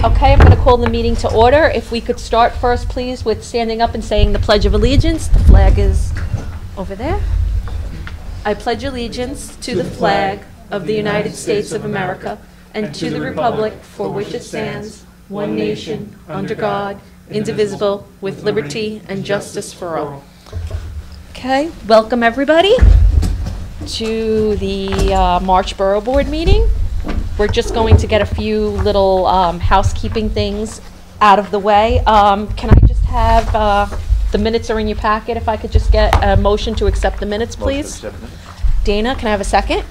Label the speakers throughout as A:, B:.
A: Okay, I'm going to call the meeting to order. If we could start first, please, with standing up and saying the Pledge of Allegiance. The flag is over there. I pledge allegiance to the flag of the United States of America and to the republic for which it stands, one nation, under God, indivisible, with liberty and justice for all. Okay, welcome everybody to the March Borough Board meeting. We're just going to get a few little housekeeping things out of the way. Can I just have, the minutes are in your packet, if I could just get a motion to accept the minutes, please? Dana, can I have a second?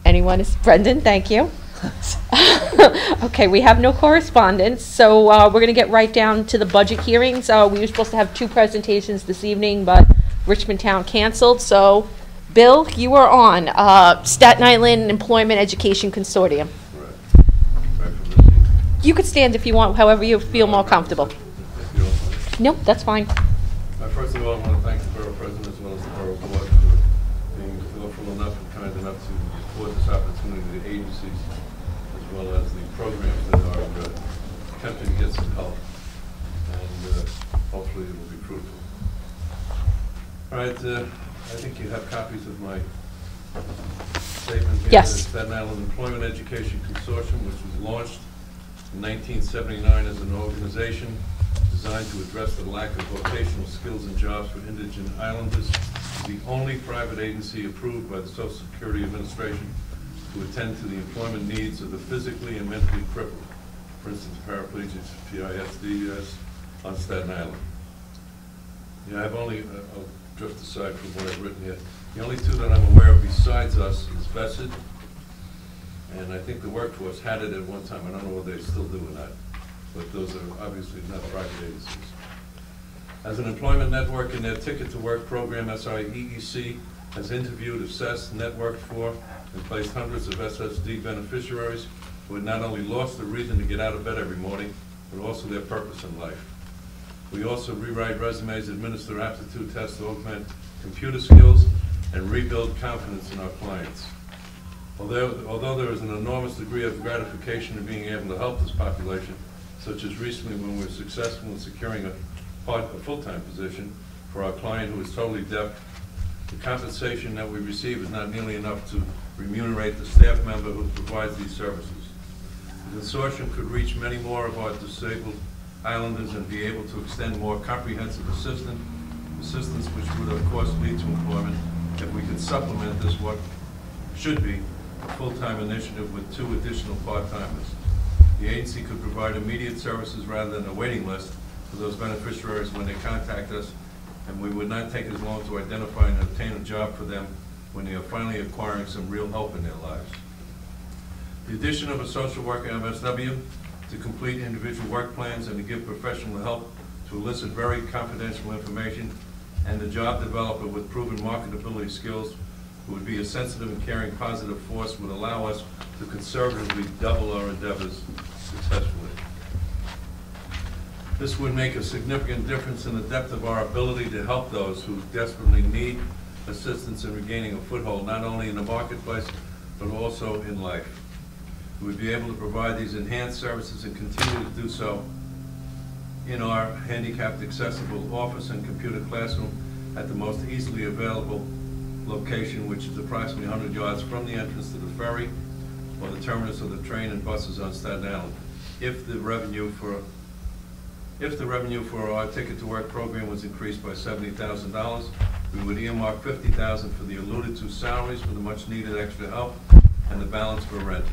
A: Anyone? Brendan, thank you. Okay, we have no correspondence, so we're going to get right down to the budget hearings. We were supposed to have 2 presentations this evening, but Richmond Town canceled, so Bill, you are on Staten Island Employment Education Consortium. You could stand if you want, however you feel more comfortable. Nope, that's fine.
B: First of all, I want to thank the Borough President as well as the Borough Board for being thoughtful enough and kind enough to afford this opportunity to the agencies as well as the programs that are attempting to get some help, and hopefully it will be fruitful. All right. I think you have copies of my statement here.
A: Yes.
B: The Staten Island Employment Education Consortium, which was launched in 1979 as an organization designed to address the lack of vocational skills and jobs for indigent islanders, is the only private agency approved by the Social Security Administration to attend to the employment needs of the physically and mentally crippled, for instance, paraplegics, PISDs, on Staten Island. Yeah, I've only drift aside from what I've written here. The only 2 that I'm aware of besides us is Vested, and I think the workforce had it at one time. I don't know whether they still do or not, but those are obviously not private agencies. As an employment network in their Ticket to Work program, SIEEC has interviewed, assessed, networked for, and placed hundreds of SSD beneficiaries who had not only lost the reason to get out of bed every morning, but also their purpose in life. We also rewrite resumes, administer aptitude tests to augment computer skills, and rebuild confidence in our clients. Although there is an enormous degree of gratification in being able to help this population, such as recently when we were successful in securing a full-time position for our client who is totally deaf, the compensation that we receive is not nearly enough to remunerate the staff member who provides these services. The consortium could reach many more of our disabled islanders and be able to extend more comprehensive assistance, which would of course lead to employment if we could supplement this what should be a full-time initiative with 2 additional part-timers. The agency could provide immediate services rather than a waiting list for those beneficiaries when they contact us, and we would not take as long to identify and obtain a job for them when they are finally acquiring some real help in their lives. The addition of a social worker MSW to complete individual work plans and to give professional help to elicit very confidential information, and the job developer with proven marketability skills who would be a sensitive and caring positive force would allow us to conservatively double our endeavors successfully. This would make a significant difference in the depth of our ability to help those who desperately need assistance in regaining a foothold, not only in the marketplace, but also in life. We would be able to provide these enhanced services and continue to do so in our handicapped accessible office and computer classroom at the most easily available location, which is approximately 100 yards from the entrance to the ferry or the terminus of the train and buses on Staten Island. If the revenue for our Ticket to Work program was increased by $70,000, we would earmark $50,000 for the alluded to salaries for the much needed extra help and the balance for rent.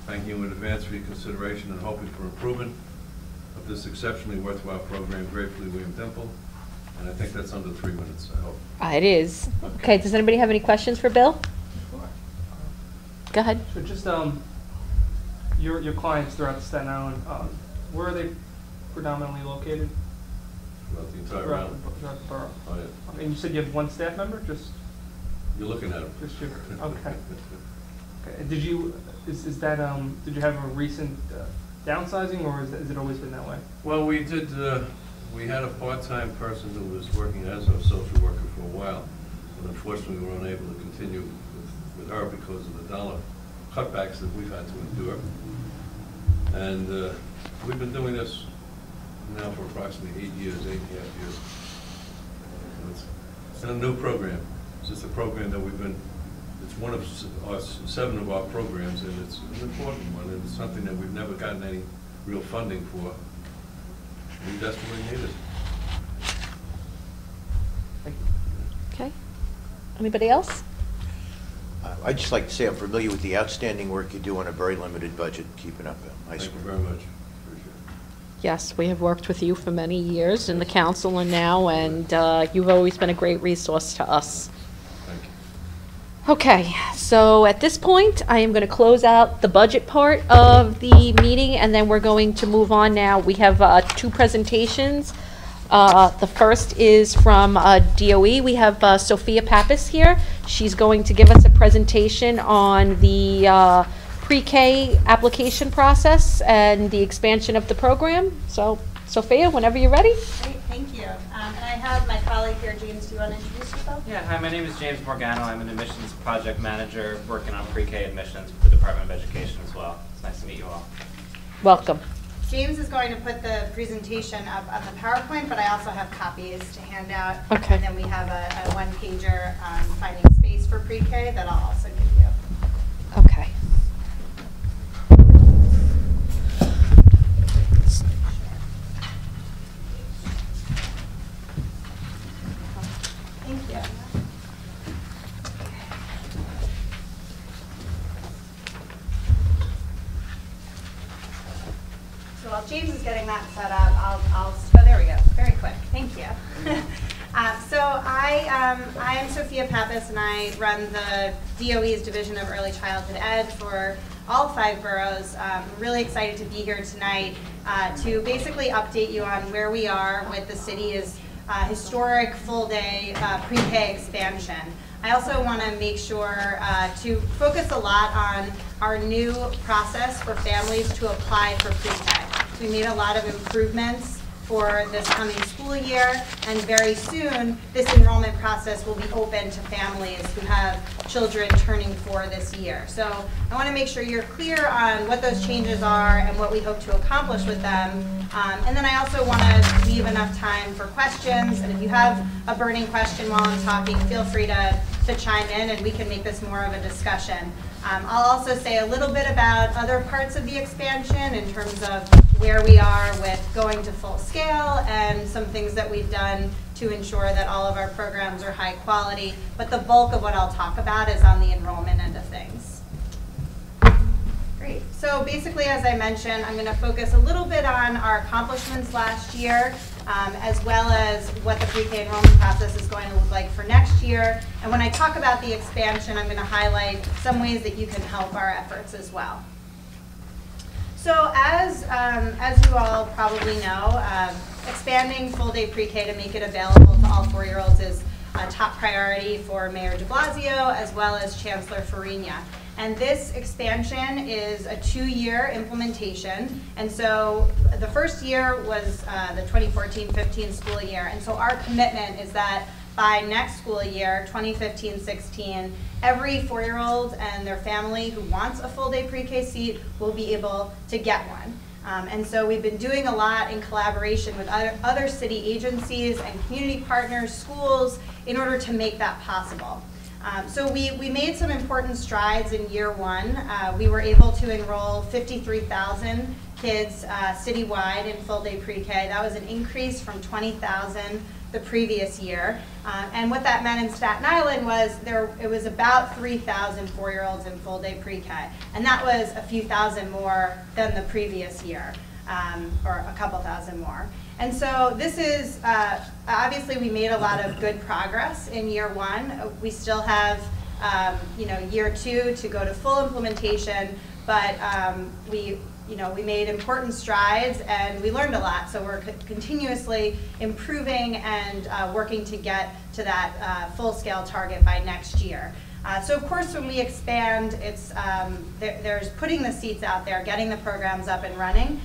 B: Thank you in advance for your consideration and hoping for improvement of this exceptionally worthwhile program. Gratefully, William Dimple. And I think that's under 3 minutes, I hope.
A: It is. Okay, does anybody have any questions for Bill?
C: Sure.
A: Go ahead.
C: So just your clients throughout Staten Island, where are they predominantly located?
B: Throughout the entire island.
C: Throughout the borough.
B: Oh, yeah.
C: And you said you have 1 staff member?
B: You're looking at them.
C: Just you. Okay. Okay. Did you did you have a recent downsizing, or has it always been that way?
B: Well, we did. We had a part-time person who was working as a social worker for a while, but unfortunately we were unable to continue with her because of the dollar cutbacks that we've had to endure. And we've been doing this now for approximately 8 years, 8.5 years. It's not a new program. It's just a program that it's one of our 7 of our programs, and it's an important one, and it's something that we've never gotten any real funding for. We desperately need it.
A: Okay. Anybody else?
D: I'd just like to say I'm familiar with the outstanding work you do on a very limited budget, keeping up high
B: Thank
D: school.
B: you very much. Appreciate it.
A: Yes, we have worked with you for many years in the council and now, and you've always been a great resource to us.
B: Thank you.
A: Okay, so at this point, I am going to close out the budget part of the meeting, and then we're going to move on now. We have 2 presentations. The first is from DOE. We have Sophia Pappas here. She's going to give us a presentation on the pre-K application process and the expansion of the program. So, Sophia, whenever you're ready.
E: Great, thank you. And I have my colleague here, James. Do you want to introduce yourself?
F: Yeah, hi, my name is James Morgano. I'm an admissions project manager working on pre-K admissions for the Department of Education as well. It's nice to meet you all.
A: Welcome.
E: James is going to put the presentation up on the PowerPoint, but I also have copies to hand out.
A: Okay.
E: And then we have a one-pager on finding space for pre-K that I'll also give you.
A: Okay.
E: Thank you. So while James is getting that set up, oh, there we go. Very quick. Thank you. So I am Sophia Pappas, and I run the DOE's Division of Early Childhood Ed for all 5 boroughs. I'm really excited to be here tonight to basically update you on where we are with the city's historic full-day pre-K expansion. I also want to make sure to focus a lot on our new process for families to apply for pre-K. We made a lot of improvements for this coming school year, and very soon this enrollment process will be open to families who have children turning 4 this year. So I want to make sure you're clear on what those changes are and what we hope to accomplish with them. And then I also want to leave enough time for questions, and if you have a burning question while I'm talking, feel free to chime in and we can make this more of a discussion. I'll also say a little bit about other parts of the expansion in terms of where we are with going to full scale and some things that we've done to ensure that all of our programs are high quality. But the bulk of what I'll talk about is on the enrollment end of things. Great. So basically, as I mentioned, I'm going to focus a little bit on our accomplishments last year, as well as what the pre-K enrollment process is going to look like for next year. And when I talk about the expansion, I'm going to highlight some ways that you can help our efforts as well. So as you all probably know, expanding full-day pre-K to make it available to all 4-year-olds is a top priority for Mayor de Blasio as well as Chancellor Farina. And this expansion is a 2-year implementation. And so the first year was the 2014-15 school year. And so our commitment is that by next school year, 2015-16, every 4-year-old and their family who wants a full-day pre-K seat will be able to get one. And so we've been doing a lot in collaboration with other city agencies and community partners, schools, in order to make that possible. So we made some important strides in year 1. We were able to enroll 53,000 kids citywide in full-day pre-K. That was an increase from 20,000 the previous year. And what that meant in Staten Island was it was about 3,000 4-year-olds in full-day pre-K. And that was a few thousand more than the previous year, or a couple thousand more. And so this is, obviously we made a lot of good progress in year 1. We still have, year 2 to go to full implementation, but we made important strides and we learned a lot. So we're continuously improving and working to get to that full-scale target by next year. So of course, when we expand, it's there's putting the seats out there, getting the programs up and running,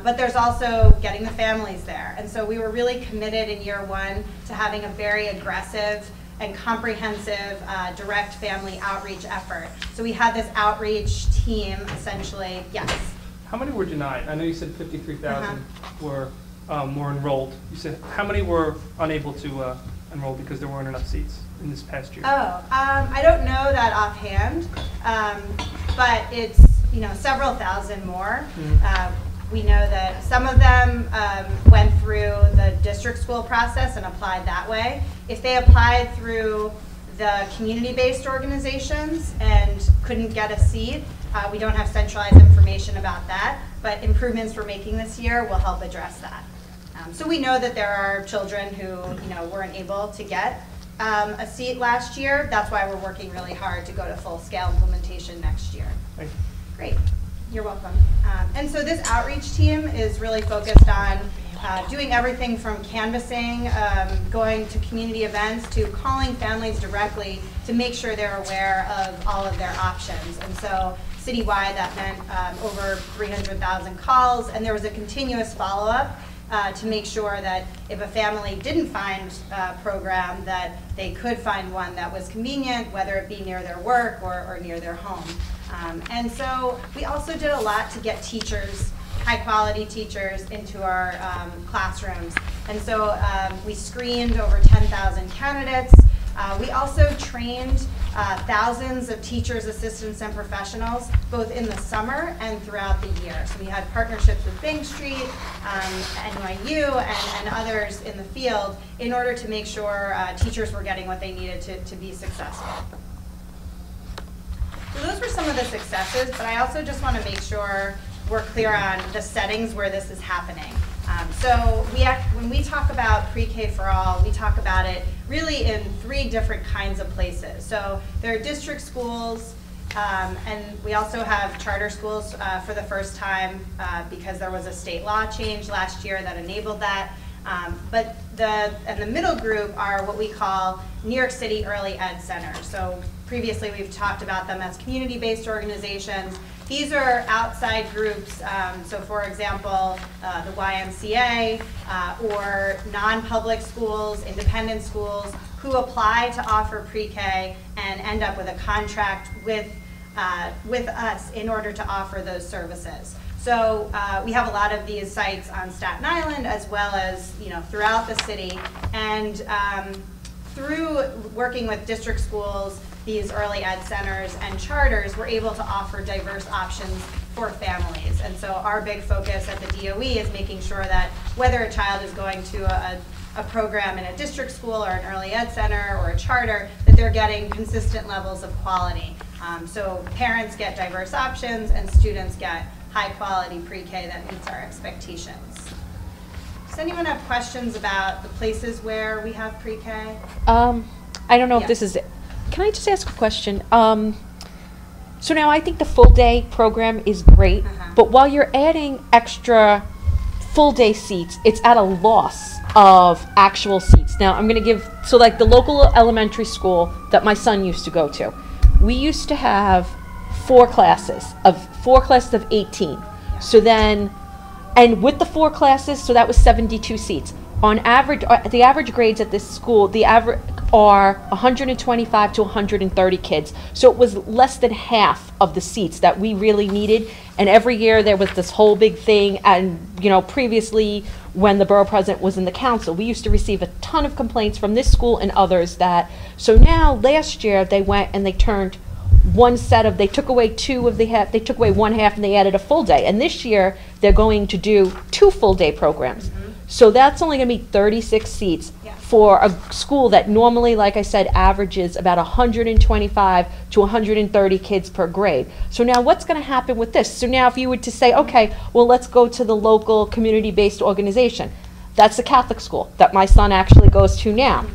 E: but there's also getting the families there. And so we were really committed in year 1 to having a very aggressive and comprehensive direct family outreach effort. So we had this outreach team, essentially, yes.
C: how many were denied? I know you said 53,000 were enrolled. You said how many were unable to enroll because there weren't enough seats in this past year?
E: I don't know that offhand, but it's, you know, several thousand more. We know that some of them went through the district school process and applied that way. If they applied through the community-based organizations and couldn't get a seat, we don't have centralized information about that, but improvements we're making this year will help address that. So we know that there are children who, you know, weren't able to get a seat last year. That's why we're working really hard to go to full-scale implementation next year.
C: Thank you.
E: Great. You're welcome. And so this outreach team is really focused on doing everything from canvassing, going to community events, to calling families directly to make sure they're aware of all of their options. And so citywide, that meant over 300,000 calls, and there was a continuous follow-up to make sure that if a family didn't find a program, that they could find one that was convenient, whether it be near their work or near their home. And so we also did a lot to get teachers, high-quality teachers, into our classrooms. And so we screened over 10,000 candidates. We also trained thousands of teachers, assistants, and professionals, both in the summer and throughout the year. So we had partnerships with Bank Street, NYU, and others in the field in order to make sure teachers were getting what they needed to be successful. So those were some of the successes, but I also just want to make sure we're clear on the settings where this is happening. So when we talk about pre-K for all, we talk about it really in 3 different kinds of places. So there are district schools, and we also have charter schools for the first time because there was a state law change last year that enabled that. But the middle group are what we call New York City Early Ed Centers. So previously we've talked about them as community-based organizations. These are outside groups, so for example, the YMCA or non-public schools, independent schools, who apply to offer pre-K and end up with a contract with us in order to offer those services. So we have a lot of these sites on Staten Island as well as, you know, throughout the city. And through working with district schools, these early ed centers and charters, we're able to offer diverse options for families. And so our big focus at the DOE is making sure that whether a child is going to a program in a district school or an early ed center or a charter, that they're getting consistent levels of quality. So parents get diverse options and students get high quality pre-K that meets our expectations. Does anyone have questions about the places where we have pre-K?
A: I don't know if this is it. Can I just ask a question? So now I think the full day program is great, but while you're adding extra full day seats, it's at a loss of actual seats. Now I'm going to give, so like the local elementary school that my son used to go to, we used to have 4 classes of 18. So then, and with the 4 classes, so that was 72 seats. On average, the average grades at this school, the average are 125 to 130 kids. So it was less than half of the seats that we really needed. And every year there was this whole big thing. And, you know, previously when the borough president was in the council, we used to receive a ton of complaints from this school and others that, so now last year they went and they turned one set of, they took away 2 of the half, they took away 1 half and they added a full day. And this year they're going to do 2 full day programs. So that's only going to be 36 seats for a school that normally, like I said, averages about 125 to 130 kids per grade. So now what's going to happen with this? So now if you were to say, okay, well, let's go to the local community-based organization. That's the Catholic school that my son actually goes to now.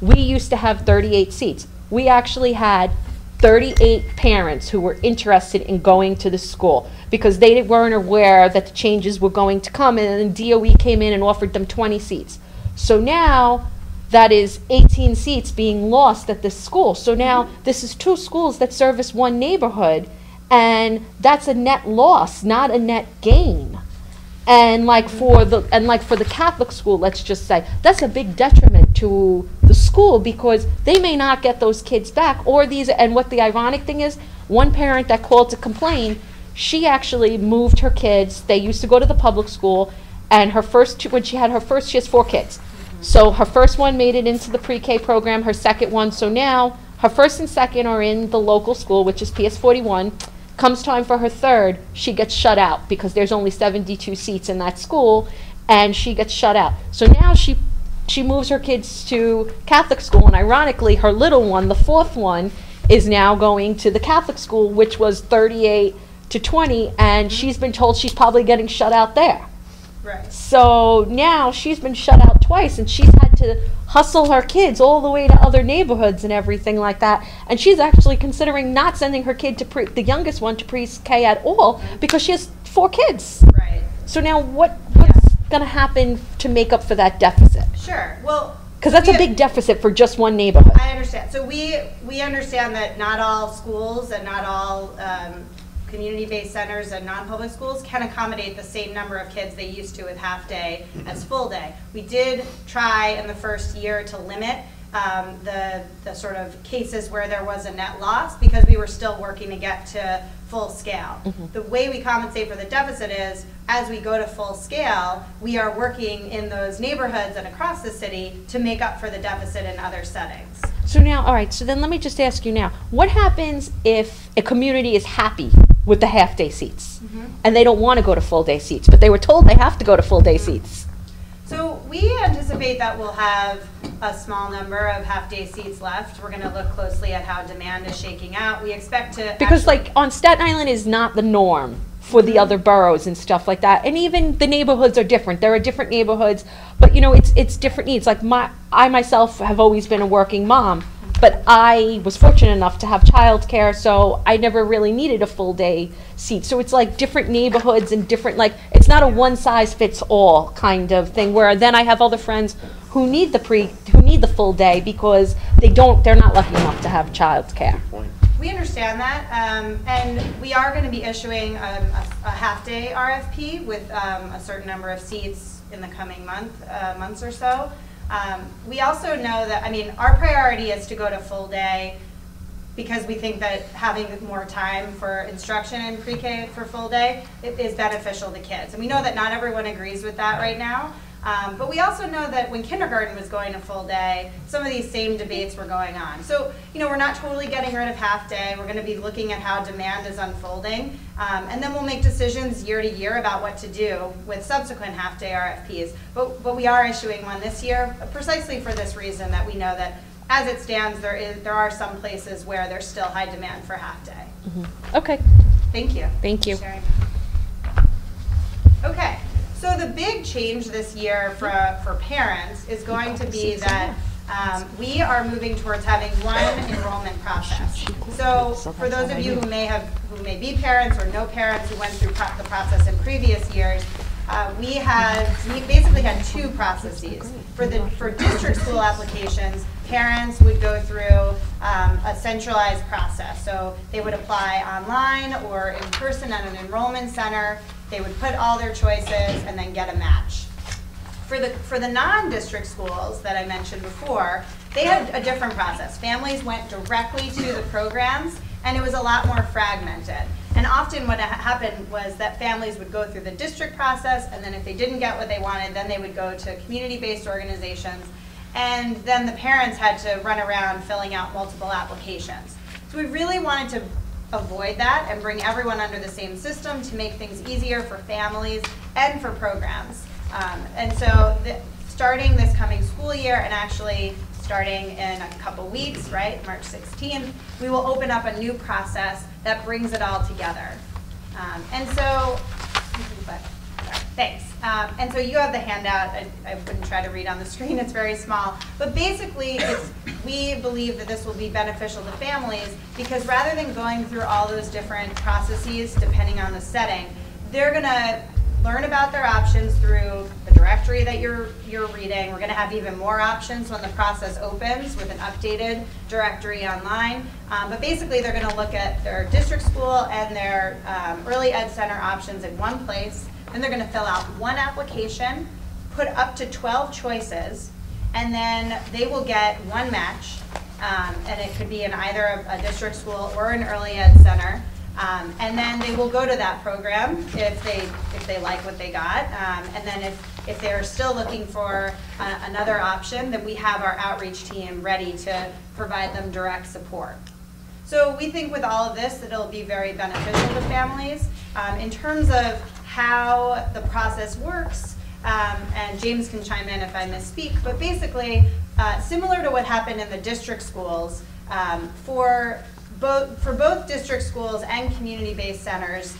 A: We used to have 38 seats. We actually had 38 parents who were interested in going to the school because they weren't aware that the changes were going to come, and then DOE came in and offered them 20 seats. So now that is 18 seats being lost at this school. So now this is 2 schools that service 1 neighborhood, and that's a net loss, not a net gain. And like for the Catholic school, let's just say, that's a big detriment to the school because they may not get those kids back, or these, and what the ironic thing is, one parent that called to complain, She actually moved her kids. They used to go to the public school, and her first two, when she had her first, she has 4 kids. So her first one made it into the pre-K program, her second one, so now her first and second are in the local school, which is PS 41. Comes time for her third, she gets shut out because there's only 72 seats in that school, and she gets shut out. So now she moves her kids to Catholic school, and ironically, her little one, the 4th one, is now going to the Catholic school, which was 38 to 20, and she's been told she's probably getting shut out there.
E: Right.
A: So now she's been shut out twice, and she's had to hustle her kids all the way to other neighborhoods and everything like that. And she's actually considering not sending her kid to the youngest one to pre-K at all because she has 4 kids.
E: Right.
A: So now what's going to happen to make up for that deficit?
E: Sure. Well,
A: because that's a big deficit for just one neighborhood.
E: I understand. So we understand that not all schools and not all community-based centers and non-public schools can accommodate the same number of kids they used to with half-day as full-day. We did try in the first year to limit the sort of cases where there was a net loss because we were still working to get to full scale. The way we compensate for the deficit is, as we go to full scale, we are working in those neighborhoods and across the city to make up for the deficit in other settings.
A: So now, all right, so then let me just ask you now, what happens if a community is happy with the half-day seats and they don't want to go to full-day seats, but they were told they have to go to full-day seats?
E: So we anticipate that we'll have a small number of half-day seats left. We're going to look closely at how demand is shaking out. We expect to
A: because like on Staten Island is not the norm for the other boroughs and stuff like that, and even the neighborhoods are different. There are different neighborhoods, but you know it's different needs. Like I myself have always been a working mom, but I was fortunate enough to have childcare, so I never really needed a full day seat. So it's like different neighborhoods and different, like, it's not a one size fits all kind of thing, where then I have other friends who need the full day because they're not lucky enough to have childcare.
E: We understand that, and we are going to be issuing a half-day RFP with a certain number of seats in the coming months or so. We also know that, I mean, our priority is to go to full day because we think that having more time for instruction in pre-K for full day is beneficial to kids. And we know that not everyone agrees with that right now. But we also know that when kindergarten was going to full day, some of these same debates were going on. So, you know, we're not totally getting rid of half day. We're going to be looking at how demand is unfolding. And then we'll make decisions year to year about what to do with subsequent half day RFPs. But we are issuing one this year precisely for this reason, that we know that as it stands, there are some places where there's still high demand for half day.
A: Okay.
E: Thank you.
A: Thank you.
E: Sharing. Okay. So the big change this year for parents is going to be that we are moving towards having one enrollment process. So for those of you who may be parents or know parents who went through the process in previous years, we basically had 2 processes. For district school applications, parents would go through a centralized process. So they would apply online or in person at an enrollment center. They would put all their choices and then get a match. For the non-district schools that I mentioned before, they had a different process. Families went directly to the programs, and it was a lot more fragmented. And often what happened was that families would go through the district process, and then if they didn't get what they wanted, then they would go to community-based organizations, and then the parents had to run around filling out multiple applications. So we really wanted to avoid that and bring everyone under the same system to make things easier for families and for programs. And so starting this coming school year, and actually starting in a couple weeks, right, March 16th, we will open up a new process that brings it all together. And so, thanks. And so you have the handout. I wouldn't try to read on the screen, it's very small. But basically, we believe that this will be beneficial to families because rather than going through all those different processes depending on the setting, they're going to learn about their options through the directory that you're reading. We're going to have even more options when the process opens with an updated directory online. But basically, they're going to look at their district school and their early ed center options in one place. Then they're going to fill out one application, put up to 12 choices, and then they will get one match. And it could be in either a district school or an early ed center. And then they will go to that program if they like what they got. And then if they're still looking for another option, then we have our outreach team ready to provide them direct support. So we think with all of this that it'll be very beneficial to families. In terms of how the process works, and James can chime in if I misspeak, but basically similar to what happened in the district schools, for both district schools and community-based centers,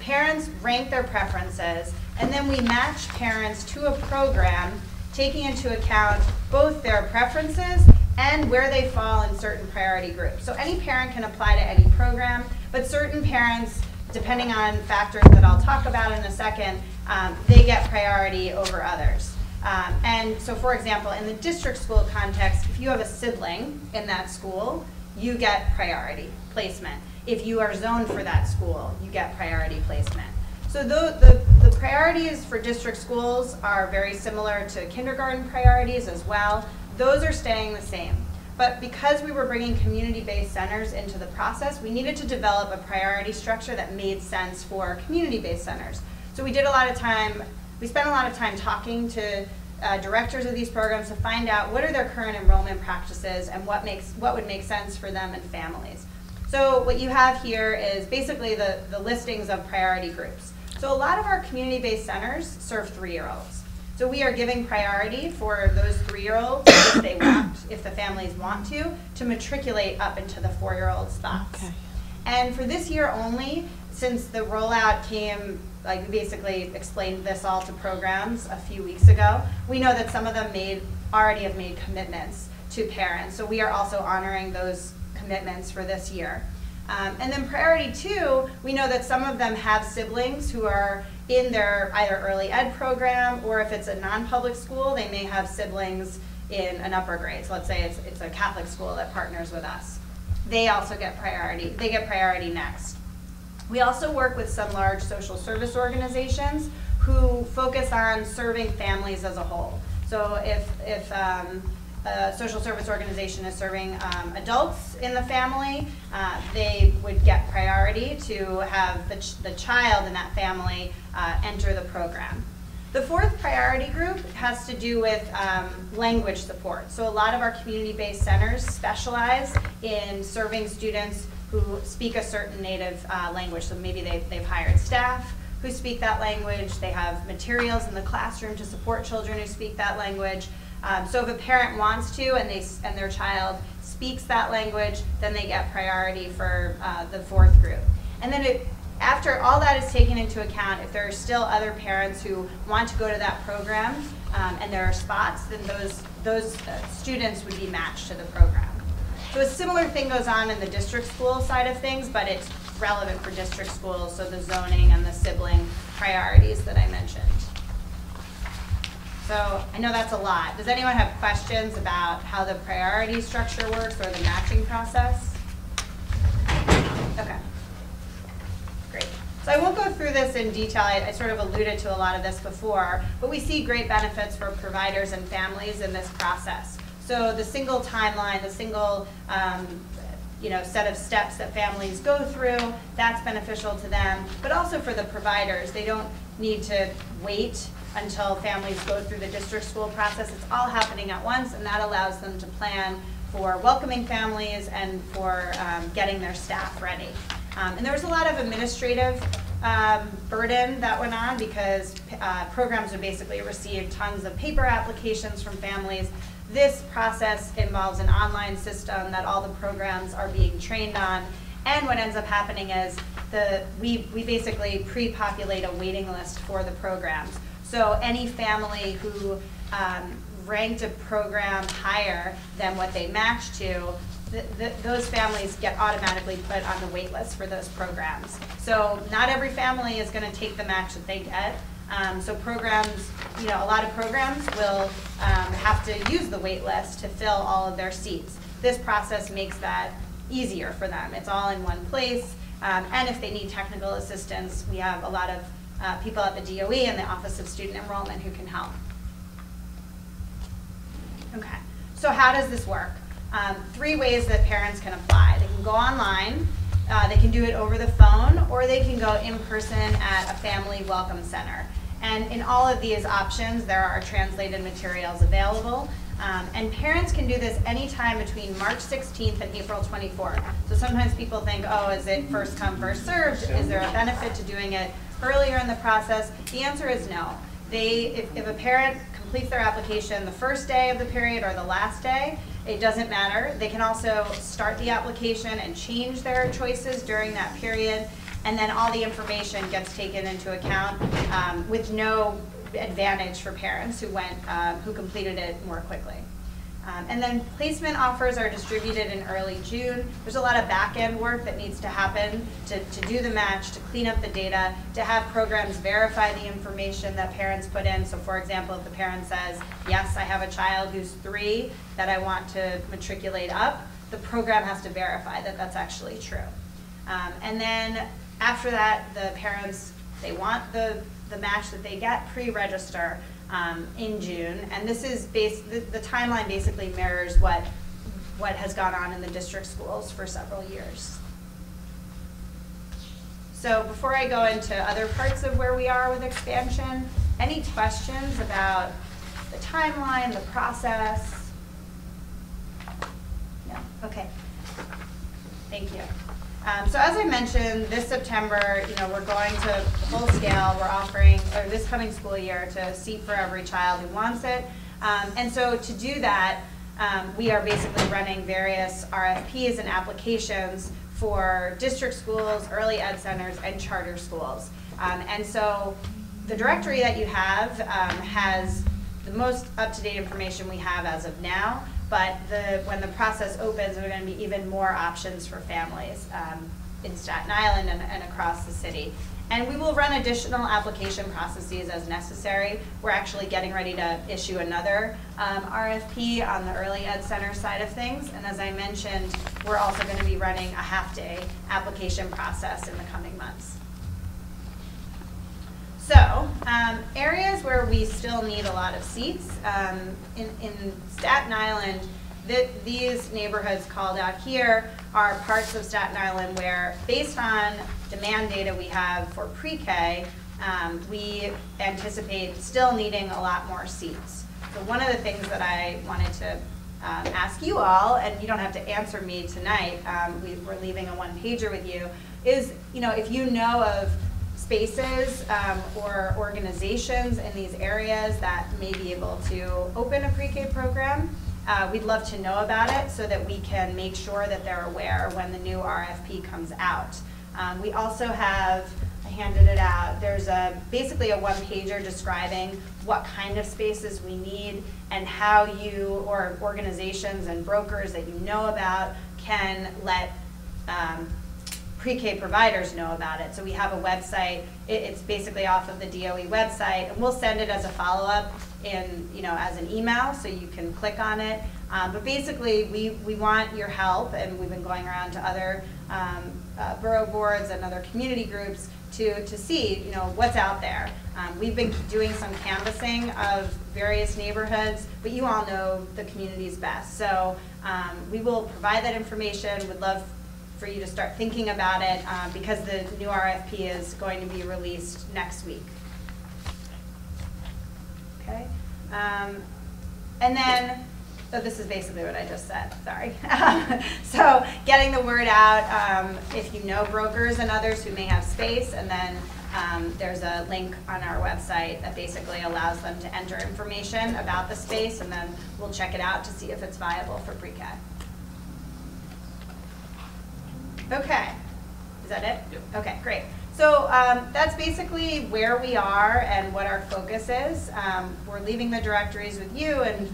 E: parents rank their preferences, and then we match parents to a program taking into account both their preferences and where they fall in certain priority groups. So any parent can apply to any program, but certain parents, depending on factors that I'll talk about in a second, they get priority over others. And so for example, in the district school context, if you have a sibling in that school, you get priority placement. If you are zoned for that school, you get priority placement. So the priorities for district schools are very similar to kindergarten priorities as well. Those are staying the same. But because we were bringing community-based centers into the process, we needed to develop a priority structure that made sense for community-based centers. So we spent a lot of time talking to directors of these programs to find out what are their current enrollment practices and what would make sense for them and families. So what you have here is basically the listings of priority groups. So a lot of our community-based centers serve 3-year-olds. So we are giving priority for those 3-year-olds if the families want to matriculate up into the 4-year-old spots. Okay. And for this year only, since the rollout came, like we basically explained this all to programs a few weeks ago, we know that some of them already have made commitments to parents. So we are also honoring those commitments for this year. And then priority 2, we know that some of them have siblings who are in their either early ed program, or if it's a non-public school, they may have siblings in an upper grade. So let's say it's a Catholic school that partners with us. They also get priority. They get priority next. We also work with some large social service organizations who focus on serving families as a whole. So if a social service organization is serving adults in the family, they would get priority to have the child in that family enter the program. The 4th priority group has to do with language support. So a lot of our community-based centers specialize in serving students who speak a certain native language. So maybe they've hired staff who speak that language. They have materials in the classroom to support children who speak that language. So if a parent wants to and their child speaks that language, then they get priority for the 4th group. And then after all that is taken into account, if there are still other parents who want to go to that program and there are spots, then those students would be matched to the program. So a similar thing goes on in the district school side of things, but it's relevant for district schools, so the zoning and the sibling priorities that I mentioned. So I know that's a lot. Does anyone have questions about how the priority structure works or the matching process? Okay, great. So I won't go through this in detail. I sort of alluded to a lot of this before, but we see great benefits for providers and families in this process. So the single timeline, the single set of steps that families go through, that's beneficial to them, but also for the providers. They don't need to wait until families go through the district school process. It's all happening at once, and that allows them to plan for welcoming families and for getting their staff ready. And there was a lot of administrative burden that went on because programs would basically receive tons of paper applications from families. This process involves an online system that all the programs are being trained on, and what ends up happening is we basically pre-populate a waiting list for the programs. So any family who ranked a program higher than what they matched to, those families get automatically put on the wait list for those programs. So not every family is going to take the match that they get. So programs, a lot of programs will have to use the wait list to fill all of their seats. This process makes that easier for them. It's all in one place. And if they need technical assistance, we have a lot of people at the DOE and the Office of Student Enrollment who can help. Okay, so how does this work? 3 ways that parents can apply. They can go online They can do it over the phone, or they can go in person at a family welcome center. And in all of these options, there are translated materials available. And parents can do this anytime between March 16th and April 24th. So sometimes people think, oh, is it first come, first served? Is there a benefit to doing it earlier in the process? The answer is no. If a parent completes their application the first day of the period or the last day, it doesn't matter. They can also start the application and change their choices during that period, and then all the information gets taken into account with no advantage for parents who completed it more quickly. And then placement offers are distributed in early June. There's a lot of back-end work that needs to happen to do the match, to clean up the data, to have programs verify the information that parents put in. So for example, if the parent says, yes, I have a child who's 3 that I want to matriculate up, the program has to verify that that's actually true. And then after that, the parents, they want the match that they get, pre-register in June, and this is the timeline basically mirrors what has gone on in the district schools for several years. So before I go into other parts of where we are with expansion, any questions about the timeline, the process? No? Okay. Thank you. So as I mentioned, this September, we're going to full scale. We're offering, or this coming school year, to Seat for Every Child Who Wants It. And so to do that, we are basically running various RFPs and applications for district schools, early ed centers, and charter schools. And so the directory that you have has the most up-to-date information we have as of now. But when the process opens, there are going to be even more options for families in Staten Island and across the city. And we will run additional application processes as necessary. We're actually getting ready to issue another RFP on the early ed center side of things. And as I mentioned, we're also going to be running a half-day application process in the coming months. So, areas where we still need a lot of seats, in Staten Island, these neighborhoods called out here are parts of Staten Island where, based on demand data we have for pre-K, we anticipate still needing a lot more seats. So one of the things that I wanted to ask you all, and you don't have to answer me tonight, we're leaving a one-pager with you, is if you know of spaces or organizations in these areas that may be able to open a pre-K program, we'd love to know about it so that we can make sure that they're aware when the new RFP comes out. We also have, I handed it out, there's basically a one-pager describing what kind of spaces we need and how you, or organizations and brokers that you know about, can let pre-K providers know about it. So we have a website. It's basically off of the DOE website, and we'll send it as a follow-up as an email, so you can click on it. But basically, we want your help, and we've been going around to other borough boards and other community groups to see what's out there. We've been doing some canvassing of various neighborhoods, but you all know the communities best. So we will provide that information. Would love for you to start thinking about it because the new RFP is going to be released next week. Okay, and then, so this is basically what I just said, sorry. So getting the word out, if you know brokers and others who may have space, and then there's a link on our website that basically allows them to enter information about the space, and then we'll check it out to see if it's viable for pre-K. Okay, is that it?
F: Yep.
E: Okay, great. So that's basically where we are and what our focus is. We're leaving the directories with you, and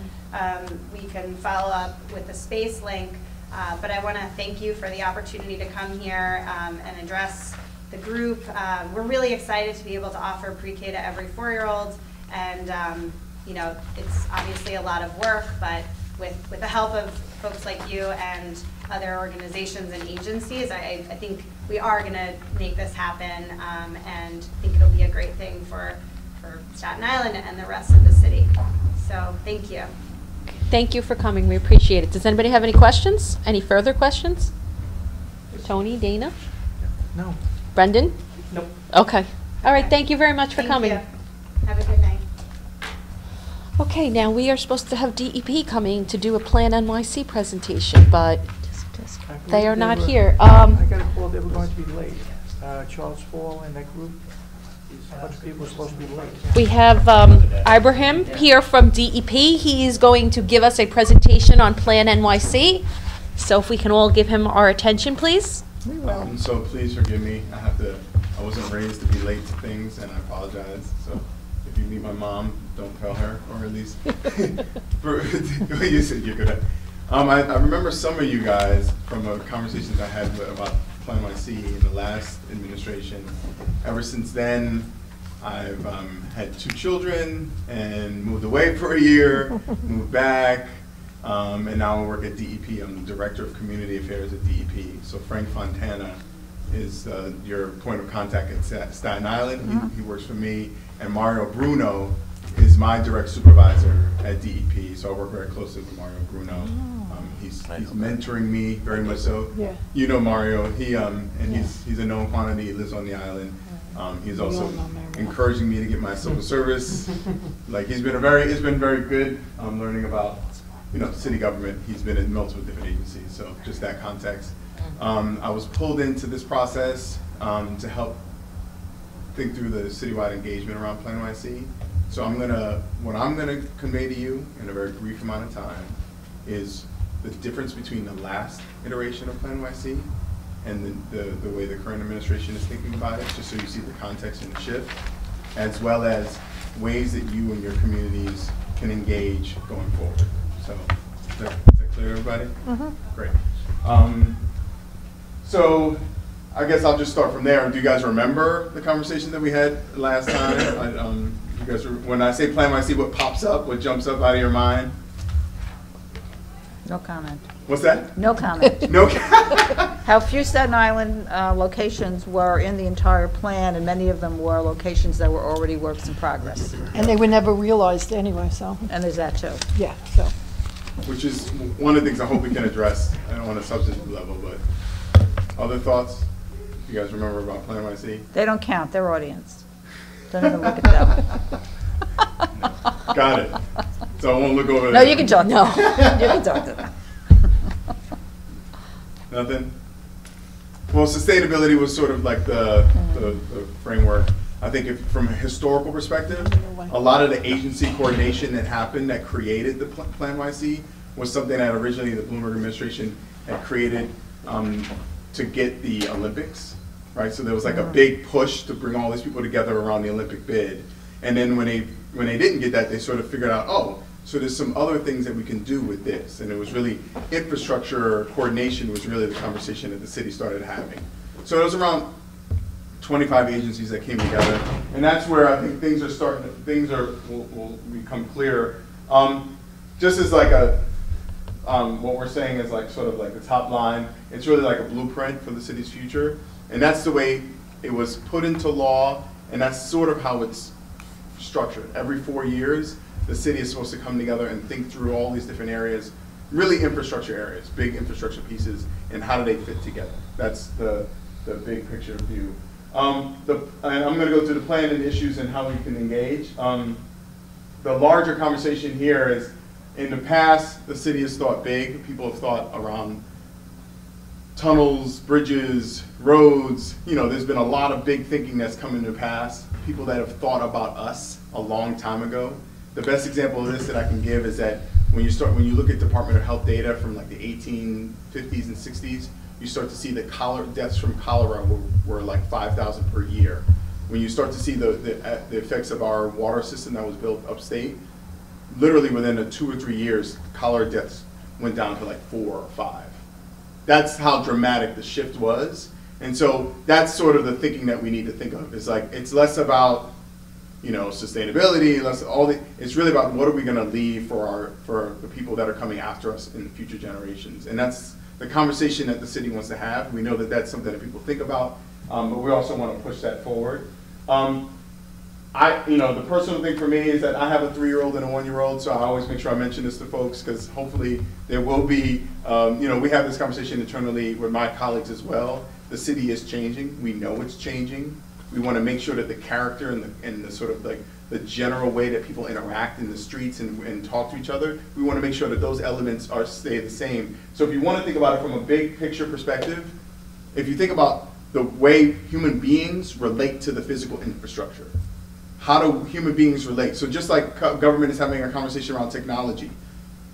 E: we can follow up with the space link. But I want to thank you for the opportunity to come here and address the group. We're really excited to be able to offer pre-K to every 4-year-old, and it's obviously a lot of work, but with the help of folks like you and other organizations and agencies, I think we are going to make this happen, and I think it'll be a great thing for Staten Island and the rest of the city. So thank you.
A: Thank you for coming. We appreciate it. Does anybody have any questions? Any further questions? Tony, Dana?
G: No.
A: Brendan?
C: Nope.
A: Okay. All right, thank you very much for
E: Thank
A: coming.
E: you. Have a good night.
A: Okay, now we are supposed to have DEP coming to do a Plan NYC presentation, but
G: I
A: they
G: believe
A: are not
G: were-
A: here.
G: I got a call, they were going to be late. Charles Fall and that group, a bunch of people were supposed to be late.
A: We have Ibrahim here from DEP. He is going to give us a presentation on Plan NYC. So if we can all give him our attention, please.
H: So please forgive me. I wasn't raised to be late to things, and I apologize. So if you meet my mom, don't tell her, or at least you said you're good at. I remember some of you guys from conversations I had about Plan NYC in the last administration. Ever since then, I've had 2 children and moved away for a year, moved back. And now I work at DEP. I'm the Director of Community Affairs at DEP. So Frank Fontana is your point of contact at Staten Island. He works for me. And Mario Bruno is my direct supervisor at DEP. So I work very closely with Mario Bruno. He's mentoring me very much so.
I: Yeah.
H: You know Mario. He's a known quantity. He lives on the island. He's also encouraging me to get my civil service. Like it's been very good. Learning about city government. He's been in multiple different agencies, so just that context. I was pulled into this process to help think through the citywide engagement around Plan NYC. So what I'm gonna convey to you in a very brief amount of time is the difference between the last iteration of Plan NYC and the way the current administration is thinking about it, just so you see the context and the shift, as well as ways that you and your communities can engage going forward. So, is that clear, everybody? Great. So, I guess I'll just start from there. Do you guys remember the conversation that we had last time? You guys, when I say Plan NYC, what pops up, what jumps up out of your mind?
I: No comment.
H: What's that?
I: No comment.
H: No.
I: How few Staten Island locations were in the entire plan, and many of them were locations that were already works in progress.
J: And they were never realized anyway, so,
I: And there's that too.
J: yeah, so.
H: Which is one of the things I hope we can address, I don't want a substantive level, but other thoughts? You guys remember about Plan NYC?
I: They don't count, they're audience. Don't even look at them.
H: Got it. So I won't look over there.
I: No, you can talk to them. You can talk to them.
H: Nothing? Well, sustainability was sort of like the framework. I think from a historical perspective, a lot of the agency coordination that happened that created the Plan NYC was something that originally the Bloomberg administration had created to get the Olympics, right? So there was like a big push to bring all these people together around the Olympic bid. And then when they didn't get that, they sort of figured out, oh, so there's some other things that we can do with this. And it was really infrastructure coordination was really the conversation that the city started having. So it was around 25 agencies that came together. And that's where I think things will become clear. Just as like what we're saying is like sort of like the top line, it's really like a blueprint for the city's future. And that's the way it was put into law, and that's sort of how it's structured. Every 4 years, the city is supposed to come together and think through all these different areas, really infrastructure areas, big infrastructure pieces, and how do they fit together. That's the big picture view. And I'm going to go through the plan and issues and how we can engage. The larger conversation here is, in the past, the city has thought big. People have thought around tunnels, bridges, roads. There's been a lot of big thinking that's come in the past. People that have thought about us a long time ago. The best example of this that I can give is that when you look at Department of Health data from like the 1850s and 60s, you start to see the deaths from cholera were like 5,000 per year. When you start to see the effects of our water system that was built upstate, literally within 2 or 3 years, cholera deaths went down to like 4 or 5. That's how dramatic the shift was. And so that's sort of the thinking that we need to think of. It's like, it's less about, sustainability, it's really about what are we going to leave for the people that are coming after us in future generations. And that's the conversation that the city wants to have. We know that that's something that people think about, but we also want to push that forward. the personal thing for me is that I have a 3-year-old and a 1-year-old, so I always make sure I mention this to folks because hopefully there will be, we have this conversation internally with my colleagues as well. The city is changing. We know it's changing. We want to make sure that the character and the sort of like the general way that people interact in the streets and talk to each other, we want to make sure that those elements stay the same. So if you want to think about it from a big picture perspective, if you think about the way human beings relate to the physical infrastructure, how do human beings relate? So just like government is having a conversation around technology,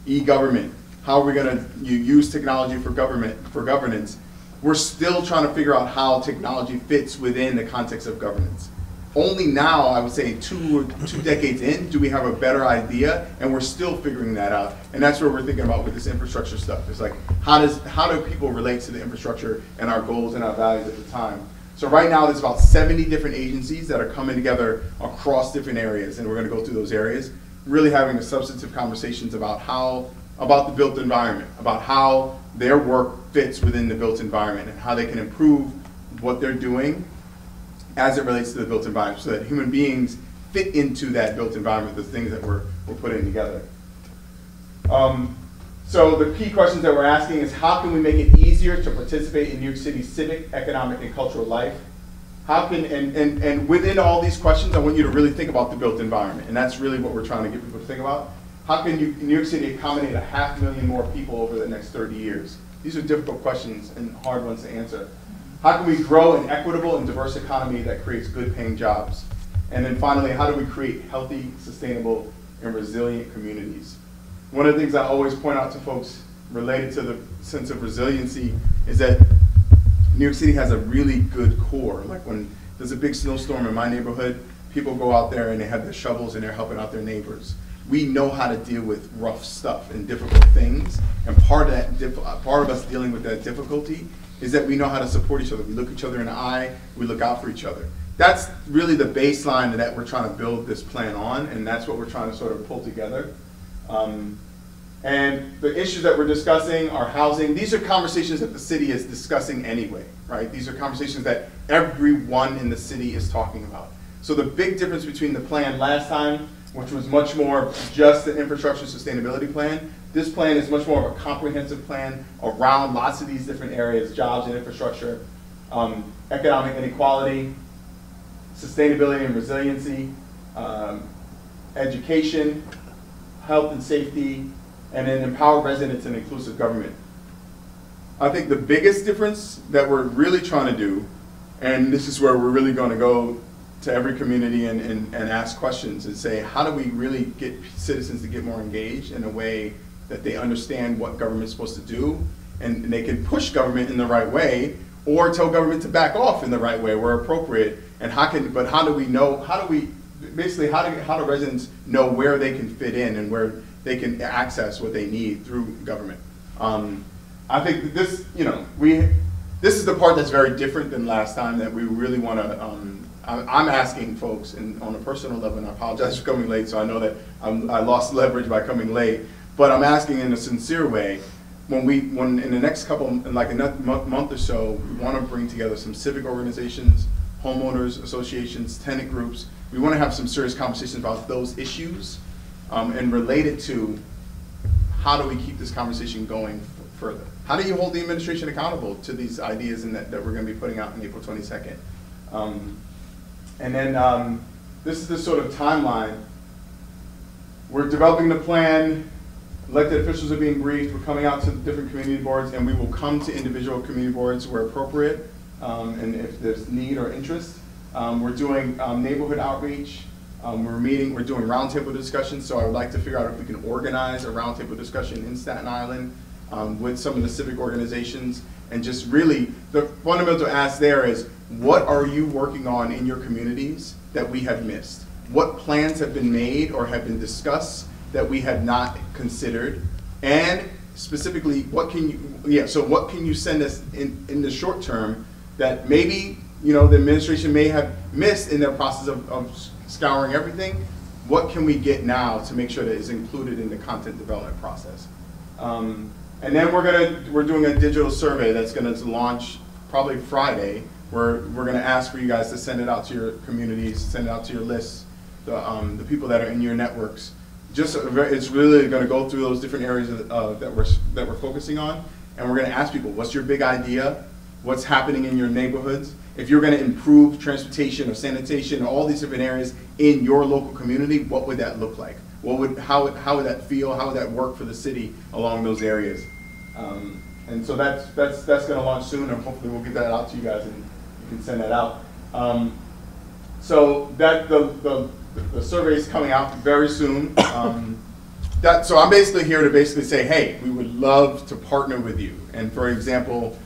H: e-government, how are we going to use technology for governance? We're still trying to figure out how technology fits within the context of governance. Only now, I would say two decades in, do we have a better idea, and we're still figuring that out. And that's what we're thinking about with this infrastructure stuff. It's like, how do people relate to the infrastructure and our goals and our values at the time? So right now, there's about 70 different agencies that are coming together across different areas, and we're going to go through those areas, really having a substantive conversations about the built environment, about how their work fits within the built environment and how they can improve what they're doing as it relates to the built environment so that human beings fit into that built environment, the things that we're putting together. So the key questions that we're asking is how can we make it easier to participate in New York City's civic, economic, and cultural life? How can, and within all these questions, I want you to really think about the built environment, and that's really what we're trying to get people to think about. How can New York City accommodate 500,000 more people over the next 30 years? These are difficult questions and hard ones to answer. How can we grow an equitable and diverse economy that creates good paying jobs? And then finally, how do we create healthy, sustainable, and resilient communities? One of the things I always point out to folks related to the sense of resiliency is that New York City has a really good core. Like when there's a big snowstorm in my neighborhood, people go out there and they have their shovels and they're helping out their neighbors. We know how to deal with rough stuff and difficult things, and part of us dealing with that difficulty is that we know how to support each other. We look each other in the eye, we look out for each other. That's really the baseline that we're trying to build this plan on, and that's what we're trying to sort of pull together. And the issues that we're discussing are housing. These are conversations that the city is discussing anyway, right? These are conversations that everyone in the city is talking about. So the big difference between the plan last time, which was much more just an infrastructure sustainability plan, this plan is much more of a comprehensive plan around lots of these different areas: jobs and infrastructure, economic inequality, sustainability and resiliency, education, health and safety, and then empower residents and inclusive government. I think the biggest difference that we're really trying to do, and this is where we're really going to go to every community and ask questions and say, how do we really get citizens to get more engaged in a way that they understand what government's supposed to do, and they can push government in the right way, or tell government to back off in the right way where appropriate. And how do residents know where they can fit in and where they can access what they need through government? I think this, this is the part that's very different than last time that we really want to. I'm asking folks, and on a personal level, and I apologize for coming late, so I know that I lost leverage by coming late, but I'm asking in a sincere way, when in the next like another month or so, we want to bring together some civic organizations, homeowners associations, tenant groups. We want to have some serious conversations about those issues and related to how do we keep this conversation going further? How do you hold the administration accountable to these ideas that we're going to be putting out on April 22nd? And then this is the sort of timeline. We're developing the plan, elected officials are being briefed, we're coming out to different community boards, and we will come to individual community boards where appropriate, and if there's need or interest. We're doing neighborhood outreach, we're doing roundtable discussions, so I would like to figure out if we can organize a roundtable discussion in Staten Island with some of the civic organizations, and just really, the fundamental ask there is, what are you working on in your communities that we have missed? What plans have been made or have been discussed that we have not considered? And specifically, what can you send us in the short term that maybe the administration may have missed in their process of scouring everything? What can we get now to make sure that it's included in the content development process? And then we're doing a digital survey that's going to launch probably Friday, where we're going to ask for you guys to send it out to your communities, send it out to your lists, the people that are in your networks. It's really going to go through those different areas that we're focusing on, and we're going to ask people, what's your big idea? What's happening in your neighborhoods? If you're going to improve transportation or sanitation or all these different areas in your local community, what would that look like? How would that feel? How would that work for the city along those areas? And so that's going to launch soon, and hopefully we'll get that out to you guys and you can send that out. So that the survey is coming out very soon. So I'm basically here to say, hey, we would love to partner with you. And for example,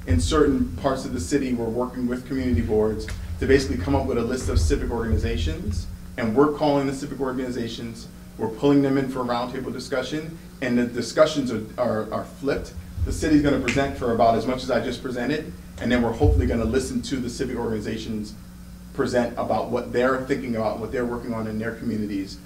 H: in certain parts of the city, we're working with community boards to basically come up with a list of civic organizations, and we're calling the civic organizations, we're pulling them in for a roundtable discussion, and the discussions are flipped. The city's going to present for about as much as I just presented, and then we're hopefully going to listen to the civic organizations present about what they're thinking about, what they're working on in their communities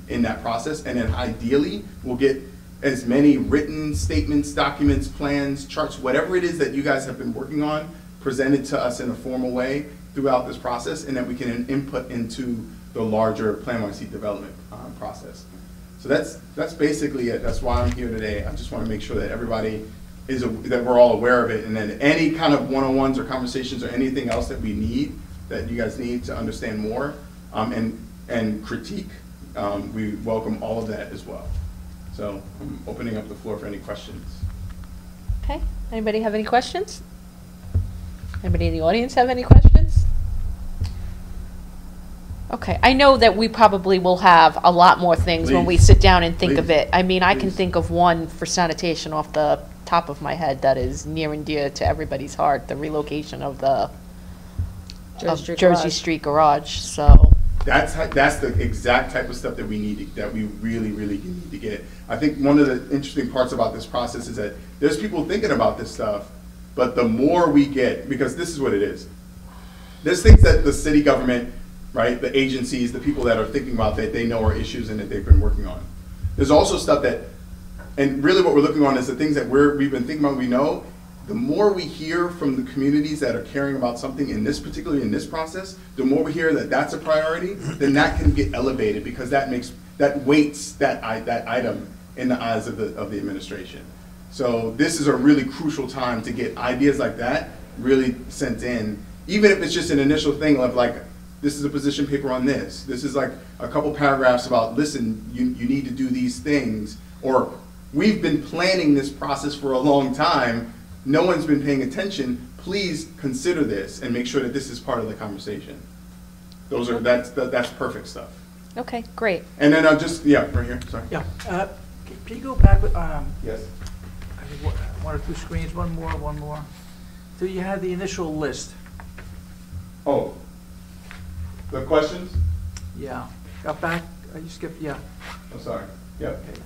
H: in that process, and then ideally we'll get as many written statements, documents, plans, charts, whatever it is that you guys have been working on, presented to us in a formal way throughout this process, and that we can input into the larger Plan YC development process. So that's basically it. That's why I'm here today. I just want to make sure that everybody that we're all aware of it, and then any kind of one-on-ones or conversations or anything else that you guys need to understand more and critique, we welcome all of that as well. So I'm opening up the floor for any questions.
A: Okay, anybody have any questions? Anybody in the audience have any questions? Okay, I know that we probably will have a lot more things when we sit down and think of it. I mean, I can think of one for sanitation off the top of my head that is near and dear to everybody's heart, the relocation of the Jersey Street Garage, so.
H: That's the exact type of stuff that we need, that we really, really need to get. I think one of the interesting parts about this process is that there's people thinking about this stuff, but the more we get, because this is what it is. There's things that the city government, right, the agencies, the people that are thinking about that they know are issues and that they've been working on. There's also stuff that, and really what we're looking on is the things that we've been thinking about, we know. The more we hear from the communities that are caring about something particularly in this process, the more we hear that that's a priority, then that can get elevated, because that weights that item in the eyes of the administration. So this is a really crucial time to get ideas like that really sent in, even if it's just an initial thing of like, this is a position paper on this. This is like a couple paragraphs about, listen, you need to do these things, or we've been planning this process for a long time. No one's been paying attention. Please consider this and make sure that this is part of the conversation. That's perfect stuff.
A: Okay, great.
H: And then I'll just, right here, sorry.
G: Yeah, can you go back with,
H: Yes.
G: I think one or two screens, one more. So you had the initial list.
H: Oh, the questions?
G: Yeah, got back, you skipped, yeah.
H: Oh, sorry, yep.
G: Okay.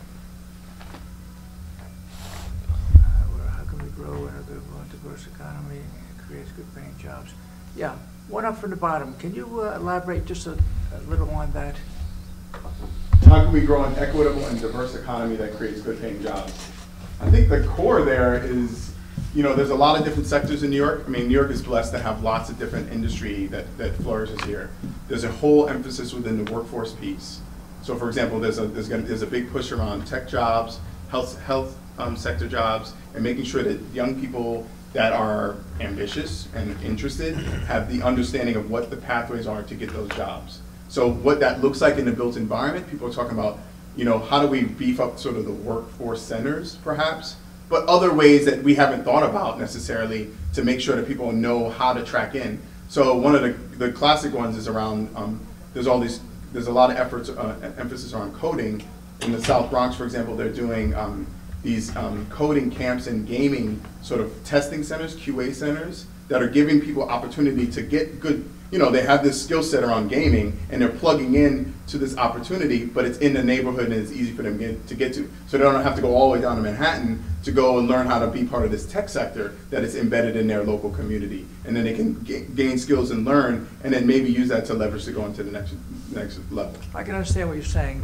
G: How can we grow in a diverse economy and create good paying jobs? Yeah, one up from the bottom. Can you elaborate just a little on that?
H: How can we grow an equitable and diverse economy that creates good paying jobs? I think the core there is, there's a lot of different sectors in New York. I mean, New York is blessed to have lots of different industry that flourishes here. There's a whole emphasis within the workforce piece. So for example, there's a big push around tech jobs, health sector jobs, and making sure that young people that are ambitious and interested have the understanding of what the pathways are to get those jobs. So what that looks like in the built environment, people are talking about, how do we beef up sort of the workforce centers, perhaps, but other ways that we haven't thought about necessarily to make sure that people know how to track in. So one of the classic ones is around, there's a lot of efforts, emphasis on coding. In the South Bronx, for example, they're doing these coding camps and gaming sort of testing centers, QA centers, that are giving people opportunity to get good, they have this skill set around gaming and they're plugging in to this opportunity, but it's in the neighborhood and it's easy for them to get to. So they don't have to go all the way down to Manhattan to go and learn how to be part of this tech sector that is embedded in their local community. And then they can gain skills and learn, and then maybe use that to leverage to go into the next level.
G: I can understand what you're saying,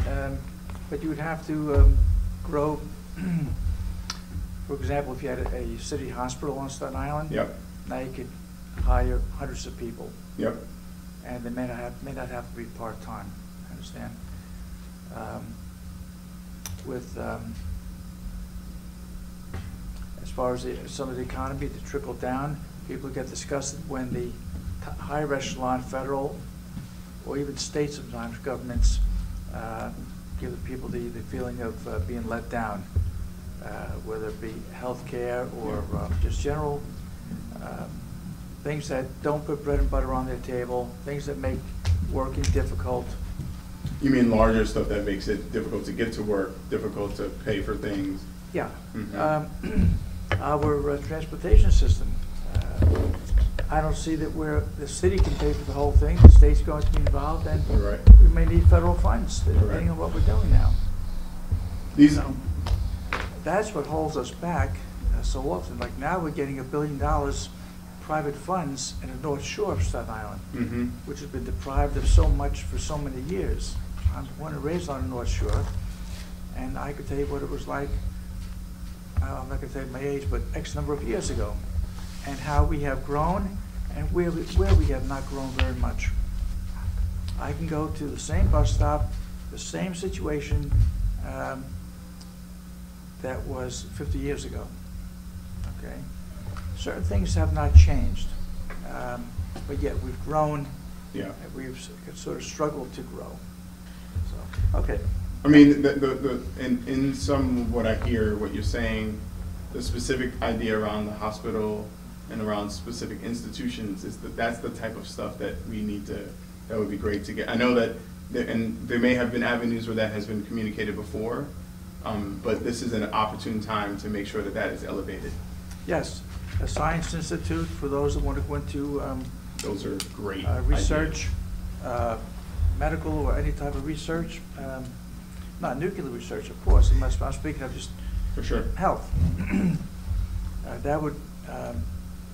G: but you would have to grow. For example, if you had a city hospital on Staten Island,
H: yep.
G: Now you could hire hundreds of people.
H: Yep.
G: And and they may not have to be part-time, I understand. As far as some of the economy to trickle down, people get disgusted when the higher echelon, federal, or even state sometimes governments give the people the feeling of being let down, whether it be health care or just general things that don't put bread and butter on their table, things that make working difficult.
H: You mean larger stuff that makes it difficult to get to work, difficult to pay for things?
G: Yeah.
H: Mm-hmm.
G: Our transportation system. I don't see that the city can pay for the whole thing. The state's going to be involved, and
H: Right.
G: we may need federal funds, depending on what we're doing now. That's what holds us back so often. Like now we're getting $1 billion private funds in the North Shore of Staten Island,
H: Mm-hmm.
G: which has been deprived of so much for so many years. I'm born and raised on the North Shore, and I could tell you what it was like, I'm not going to tell you my age, but X number of years ago, and how we have grown and where we have not grown very much. I can go to the same bus stop, the same situation that was 50 years ago, okay? Certain things have not changed, but yet we've grown.
H: Yeah.
G: And we've sort of struggled to grow. So, okay.
H: I mean, in some of what I hear, what you're saying, the specific idea around the hospital and around specific institutions is that's the type of stuff that we need to, that would be great to get. I know that, and there may have been avenues where that has been communicated before, but this is an opportune time to make sure that that is elevated.
G: Yes, a science institute for those that want to go into
H: Those are great
G: research, medical or any type of research. Not nuclear research, of course, unless I'm speaking of just
H: For sure.
G: health. That would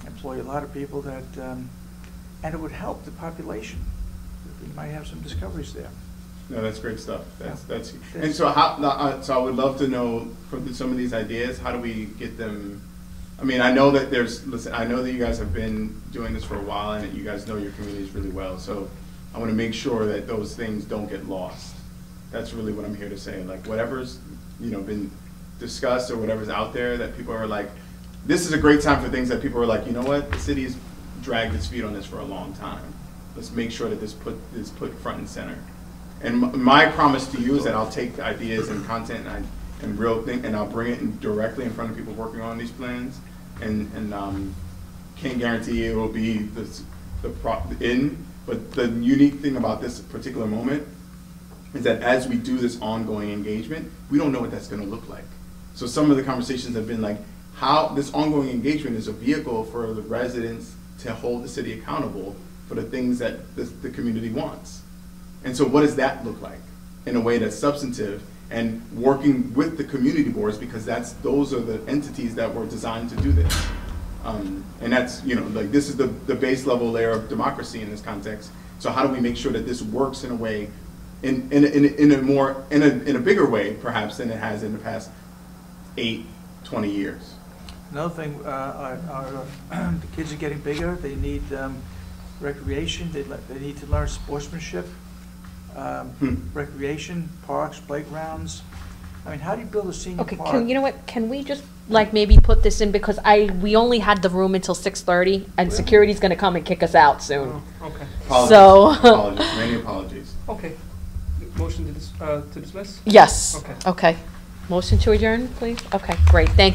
G: employ a lot of people that, and it would help the population. We might have some discoveries there.
H: No, that's great stuff. That's
G: Yeah.
H: and so so I would love to know from some of these ideas, how do we get them? I mean, I know that I know that you guys have been doing this for a while and that you guys know your communities really well. So I want to make sure that those things don't get lost. That's really what I'm here to say. Like whatever's, been discussed or whatever's out there that people are like, this is a great time for things that people are like, you know what, the city's dragged its feet on this for a long time. Let's make sure that this is put front and center. And my promise to you is that I'll take ideas and content and real thing, and I'll bring it directly in front of people working on these plans. And can't guarantee it will be but the unique thing about this particular moment is that as we do this ongoing engagement, we don't know what that's going to look like. So some of the conversations have been like, how this ongoing engagement is a vehicle for the residents to hold the city accountable for the things that the community wants. And so what does that look like in a way that's substantive and working with the community boards, because those are the entities that were designed to do this. And that's, like this is the base level layer of democracy in this context. So how do we make sure that this works in a way, in a bigger way perhaps than it has in the past 8-20 years?
G: Another thing, the kids are getting bigger. They need recreation. They need to learn sportsmanship, recreation, parks, playgrounds. I mean, how do you build a senior park?
A: You know what? Can we just maybe put this in, because we only had the room until 6:30, and security's going to come and kick us out soon.
C: Oh, okay.
H: Apologies. Many apologies.
C: Okay. Motion to dismiss?
A: Yes.
C: Okay.
A: Okay. Motion to adjourn, please. Okay. Great. Thank you.